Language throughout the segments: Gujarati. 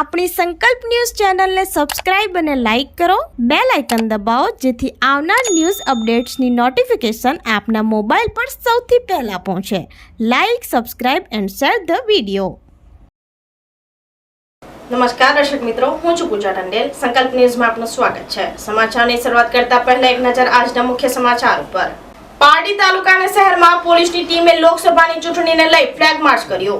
આપણી સંકલ્પ ન્યૂઝ ચેનલને સબસ્ક્રાઇબ અને લાઇક કરો, બેલ આઇકન દબાવો જેથી આવનાર ન્યૂઝ અપડેટ્સની નોટિફિકેશન આપના મોબાઈલ પર સૌથી પહેલા પહોંચે. Like, subscribe and share the video. નમસ્કાર દર્શક મિત્રો, હું છું પૂજા ટંડેલ. સંકલ્પ ન્યૂઝમાં આપનું સ્વાગત છે. સમાચારની શરૂઆત કરતા પહેલા એક નજર આજના મુખ્ય સમાચાર ઉપર. પારડી તાલુકા અને શહેરમાં પોલીસની ટીમે લોકસભાની ચૂંટણીને લઈ ફ્લેગ માર્ચ કર્યો.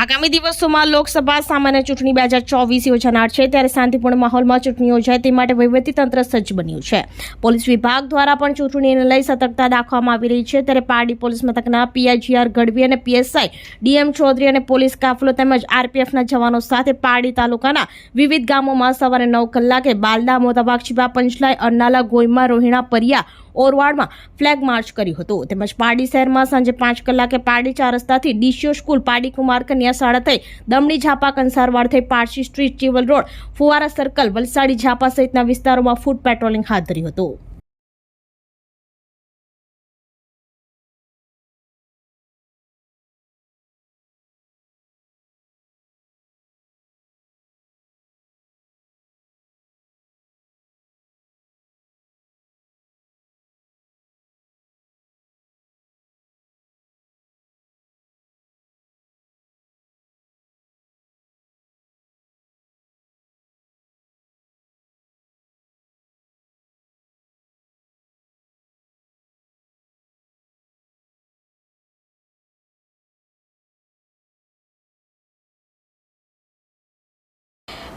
આગામી દિવસોમાં લોકસભા સામાન્ય ચૂંટણી 2024 યોજાનાર છે, ત્યારે શાંતિપૂર્ણ માહોલમાં ચૂંટણી યોજાય તે માટે વહીવટીતંત્ર સજ્જ બન્યું છે. પોલીસ વિભાગ દ્વારા પણ ચૂંટણીને લઈ સતર્કતા દાખવવામાં આવી રહી છે. ત્યારે પારડી પોલીસ મથકના પીઆઈજીઆર ગઢવી અને પીએસઆઈ ડીએમ ચૌધરી અને પોલીસ કાફલો તેમજ આરપીએફના જવાનો સાથે પારડી તાલુકાના વિવિધ ગામોમાં સવારે 9 કલાકે બાલદા, મોતાબાગ, ચીબા, પંચલાઈ, અરનાલા, ગોઈમા, રોહિણા, પરિયા, ઓરવાડમાં ફ્લેગ માર્ચ કર્યું હતું. તેમજ પારડી શહેરમાં સાંજે 5 કલાકે પારડી 4 રસ્તાથી ડીસીઓ સ્કૂલ, પારડી કુમાર કન્યા શાળા થઈ દમણી ઝાપા, કંસારવાડ થઈ પારસી સ્ટ્રીટ, ચીવલ રોડ, ફુવારા સર્કલ, વલસાડી ઝાપા સહિતના વિસ્તારોમાં ફૂટ પેટ્રોલિંગ હાથ ધર્યું હતું.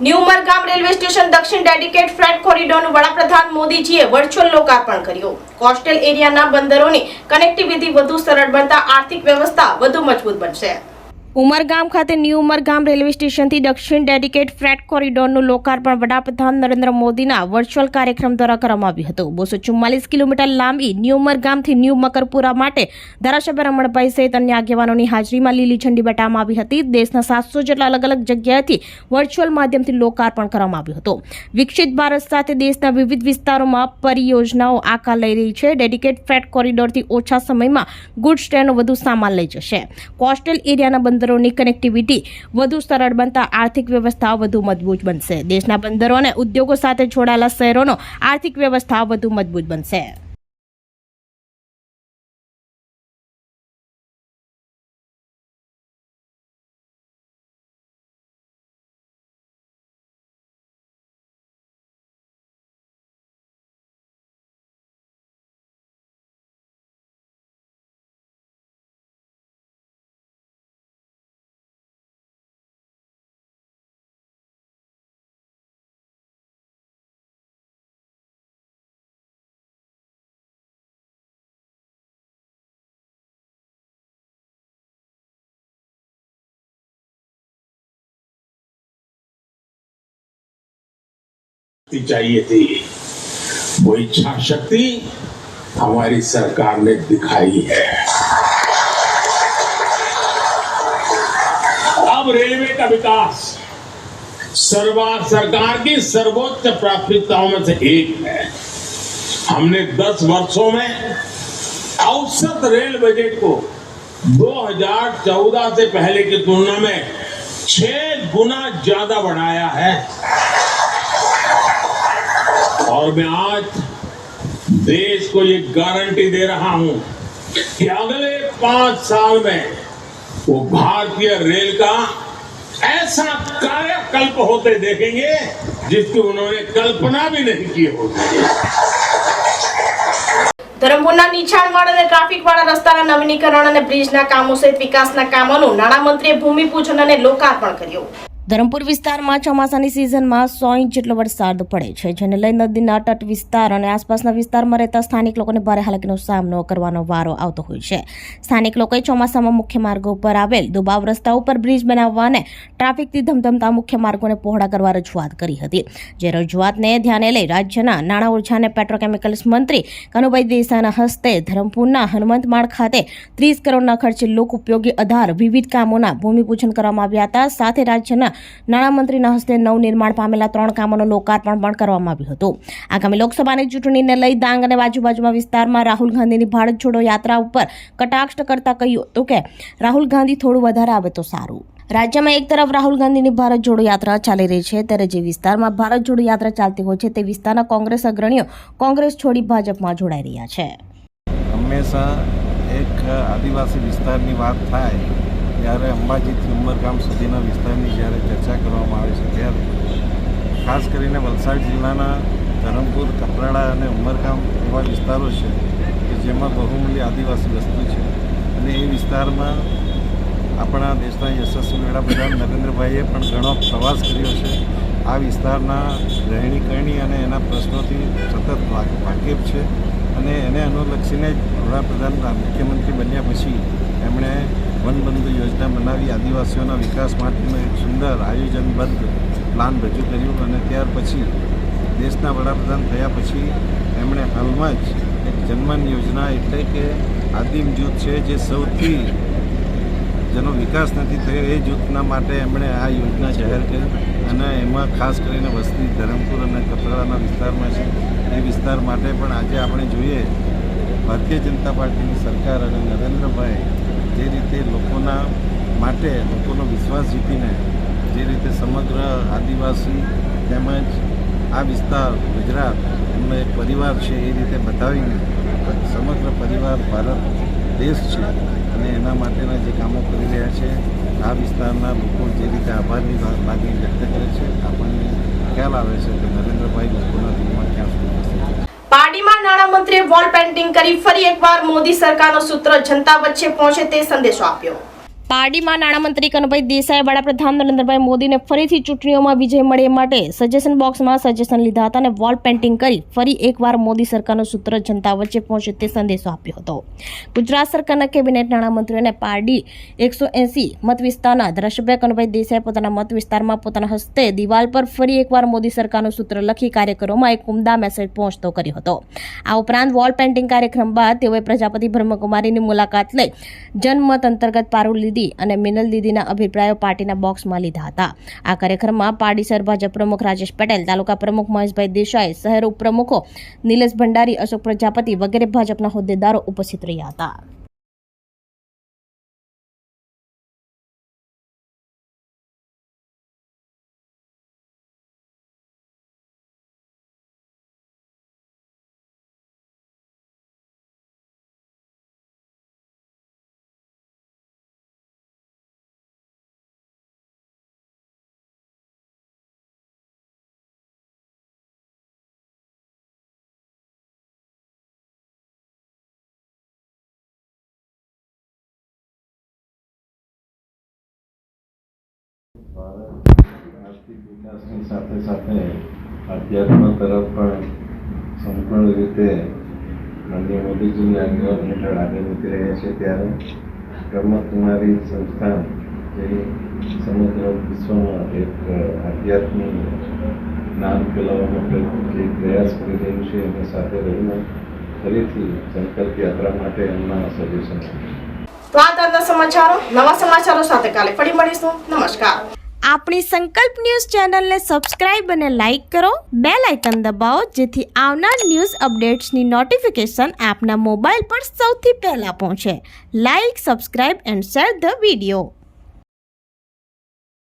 ન્યૂ ઉમરગામ રેલવે સ્ટેશન દક્ષિણ ડેડિકેટ ફ્રેટ કોરિડોરનું વડાપ્રધાન મોદીજીએ વર્ચ્યુઅલ લોકાર્પણ કર્યું. કોસ્ટલ એરિયાના બંદરોની કનેક્ટિવિટી વધુ સરળ બનતા આર્થિક વ્યવસ્થા વધુ મજબૂત બનશે. ઉમરગામ ખાતે ન્યૂ ઉમરગામ રેલવે સ્ટેશનથી દક્ષિણ ડેડિકેટ ફ્રેટ કોરિડોરનું લોકાર્પણ વડાપ્રધાન નરેન્દ્ર મોદીના વર્ચ્યુઅલ કાર્યક્રમ દ્વારા કરવામાં આવ્યું હતું. 244 કિલોમીટર લાંબી ન્યૂ ઉમરગામથી ન્યૂ મકરપુરા માટે ધારાસભ્ય રમણભાઈ સહિત અન્ય આગેવાનોની હાજરીમાં લીલી ઝંડી બતાવવામાં આવી હતી. દેશના 700 જેટલા અલગ અલગ જગ્યાએથી વર્ચ્યુઅલ માધ્યમથી લોકાર્પણ કરવામાં આવ્યું હતું. વિકસિત ભારત સાથે દેશના વિવિધ વિસ્તારોમાં પરિયોજનાઓ આકાર લઈ રહી છે. ડેડિકેટ ફ્રેટ કોરિડોરથી ઓછા સમયમાં ગુડ્સ ટ્રેનો વધુ સામાન લઈ જશે. કોસ્ટલ એરિયાના બંદરોની કનેક્ટિવિટી વધુ સરળ બનતા આર્થિક વ્યવસ્થા વધુ મજબૂત બનશે. દેશના બંદરો અને ઉદ્યોગો સાથે જોડાયેલા શહેરોનો આર્થિક વ્યવસ્થા વધુ મજબૂત બનશે. चाहिए थी वो इच्छा शक्ति हमारी सरकार ने दिखाई है. अब रेलवे का विकास सरकार की सर्वोच्च प्राथमिकताओं में से एक है. हमने 10 वर्षों में औसत रेल बजट को 2014 से पहले की तुलना में 6 गुना ज्यादा बढ़ाया है. और मैं आज देश को ये गारंटी दे रहा हूं कि अगले 5 साल में वो भारतीय रेल का ऐसा कायाकल्प होते देखेंगे जिसकी उन्होंने कल्पना भी नहीं की होगी. ધરમપુરના નીચાણવાળા અને ટ્રાફિકવાળા રસ્તાના નવીનીકરણ અને બ્રિજના કામો સહિત વિકાસના કામોનું નાણામંત્રીએ ભૂમિપૂજન અને લોકાર્પણ કર્યું. ધરમપુર વિસ્તારમાં ચોમાસાની સિઝનમાં 100 ઇંચ જેટલો વરસાદ પડે છે, જેને લઈ નદીના તટ વિસ્તાર અને આસપાસના વિસ્તારમાં રહેતા સ્થાનિક લોકોને ભારે હાલાકીનો સામનો કરવાનો વારો આવતો હોય છે. સ્થાનિક લોકોએ ચોમાસામાં મુખ્ય માર્ગો ઉપર આવેલ દુબાવ રસ્તા ઉપર બ્રિજ બનાવવા અને ટ્રાફિકથી ધમધમતા મુખ્ય માર્ગોને પહોળા કરવા રજૂઆત કરી હતી. જે રજૂઆતને ધ્યાને લઈ રાજ્યના નાણાં, ઉર્જા અને પેટ્રોકેમિકલ્સ મંત્રી કનુભાઈ દેસાઈના હસ્તે ધરમપુરના હનુમંતમાળ ખાતે 30 કરોડના ખર્ચે લોક ઉપયોગી 18 વિવિધ કામોના ભૂમિપૂજન કરવામાં આવ્યા હતા. સાથે રાજ્યના નાણામંત્રીના હસ્તે નવનિર્માણ પામેલા 3 કામોનું લોકાર્પણ પણ કરવામાં આવ્યું હતું. આગામી લોકસભાની ચૂંટણીને લઈ ડાંગ અને આજુબાજુના વિસ્તારમાં રાહુલ ગાંધીની ભારત છોડો યાત્રા ઉપર કટાક્ષ કરતા કહ્યું હતું કે રાહુલ ગાંધી થોડું વધારે આવે તો સારું. રાજ્યમાં એક તરફ રાહુલ ગાંધીની ભારત જોડો યાત્રા ચાલી રહી છે, ત્યારે જે વિસ્તારમાં ભારત જોડો યાત્રા ચાલતી હોય છે તે વિસ્તારના કોંગ્રેસ અગ્રણીઓ કોંગ્રેસ છોડી ભાજપમાં જોડાઈ રહ્યા છે. હંમેશા એક આદિવાસી વિસ્તારની વાત થાય ત્યારે અંબાજીથી ઉમરગામ સુધીના વિસ્તારની જ્યારે ચર્ચા કરવામાં આવે છે ત્યારે ખાસ કરીને વલસાડ જિલ્લાના ધરમપુર, કપરાડા અને ઉમરગામ એવા વિસ્તારો છે કે જેમાં બહુમૂલ્ય આદિવાસી વસ્તુ છે અને એ વિસ્તારમાં આપણા દેશના યશસ્વી વડાપ્રધાન નરેન્દ્રભાઈએ પણ ઘણો પ્રવાસ કર્યો છે. આ વિસ્તારના રહેણી કરણી અને એના પ્રશ્નોથી સતત વાકેફ છે અને એને અનુલક્ષીને જ વડાપ્રધાન મુખ્યમંત્રી બન્યા પછી એમણે વનબંધુ યોજના બનાવી આદિવાસીઓના વિકાસ માટેનું એક સુંદર આયોજનબદ્ધ પ્લાન રજૂ કર્યું અને ત્યાર પછી દેશના વડાપ્રધાન થયા પછી એમણે હાલમાં જ એક જનમન યોજના એટલે કે આદિમ જૂથ છે જે સૌથી જેનો વિકાસ નથી થયો એ જૂથના માટે એમણે આ યોજના જાહેર કરી અને એમાં ખાસ કરીને વસ્તી ધરમપુર અને કપરાડાના વિસ્તારમાં છે. એ વિસ્તાર માટે પણ આજે આપણે જોઈએ ભારતીય જનતા પાર્ટીની સરકાર અને નરેન્દ્રભાઈ જે રીતે લોકોના માટે લોકોનો વિશ્વાસ જીતીને જે રીતે સમગ્ર આદિવાસી તેમજ આ વિસ્તાર ગુજરાત એમનો એક પરિવાર છે એ રીતે બતાવીને સમગ્ર પરિવાર ભારત દેશ છે અને એના માટેના જે કામો કરી રહ્યા છે આ વિસ્તારના લોકો જે રીતે આભારની લાગણી વ્યક્ત કરે છે આપણને ખ્યાલ આવે છે કે નરેન્દ્રભાઈ લોકોના દિલમાં ક્યાં સુધી વસે. પાર્ટીમાં નાણામંત્રીએ વોલ પેઇન્ટિંગ કરી ફરી એકવાર મોદી સરકારનો સૂત્ર જનતા વચ્ચે પહોંચે તે સંદેશો આપ્યો. પાર્ટીમાં નાણામંત્રી કનુભાઈ દેસાઈએ વડાપ્રધાન નરેન્દ્રભાઈ મોદીને ફરીથી ચૂંટણીઓમાં વિજય મળે એ માટે સજેશન બોક્સમાં સજેશન લીધા હતા અને વોલ પેઇન્ટિંગ કરી ફરી એકવાર મોદી સરકારનું સૂત્ર જનતા વચ્ચે પહોંચે તે સંદેશો આપ્યો હતો. ગુજરાત સરકારના કેબિનેટ નાણામંત્રીઓને પારડી 180 મત વિસ્તારના ધારાસભ્ય કનુભાઈ દેસાઈએ પોતાના મત વિસ્તારમાં પોતાના હસ્તે દિવાલ પર ફરી એકવાર મોદી સરકારનું સૂત્ર લખી કાર્યકરોમાં એક ઉમદા મેસેજ પહોંચતો કર્યો હતો. આ ઉપરાંત વોલ પેઇન્ટિંગ કાર્યક્રમ બાદ તેઓએ પ્રજાપતિ બ્રહ્મકુમારીની મુલાકાત લઈ જનમત અંતર્ગત પારુલ અને મિનલ દીદીના અભિપ્રાયો પાર્ટીના બોક્સમાં લીધા હતા. આ કાર્યક્રમમાં પારડી શહેર ભાજપ પ્રમુખ રાજેશ પટેલ, તાલુકા પ્રમુખ મહેશભાઈ દેસાઈ, શહેર ઉપપ્રમુખો નિલેશ ભંડારી, અશોક પ્રજાપતિ વગેરે ભાજપના હોદ્દેદારો ઉપસ્થિત રહ્યા હતા. ભારત આર્થિક વિકાસની સાથે સાથે અધ્યાત્મ તરફ પણ સંપૂર્ણ રીતે માનનીય મોદીજીની આગેવાની હેઠળ આગળ વધી રહ્યા છે ત્યારે બ્રહ્મકુમારી સંસ્થાન જે સમગ્ર વિશ્વમાં એક આધ્યાત્મિક જ્ઞાન ફેલાવવા માટે જે પ્રયાસ કરી રહ્યું છે એની સાથે રહીને ફરીથી સંકલ્પ યાત્રા માટે એમના સજેશન. તો આ તાજના સમાચારો, નવા સમાચારો સાથે કાલે ફરી મળીશું. નમસ્કાર. આપણી સંકલ્પ ન્યૂઝ ચેનલને સબસ્ક્રાઇબ અને લાઇક કરો, બેલ આઇકન દબાવો જેથી આવનાર ન્યૂઝ અપડેટ્સની નોટિફિકેશન આપના મોબાઈલ પર સૌથી પહેલા પહોંચે. Like, subscribe and share the video.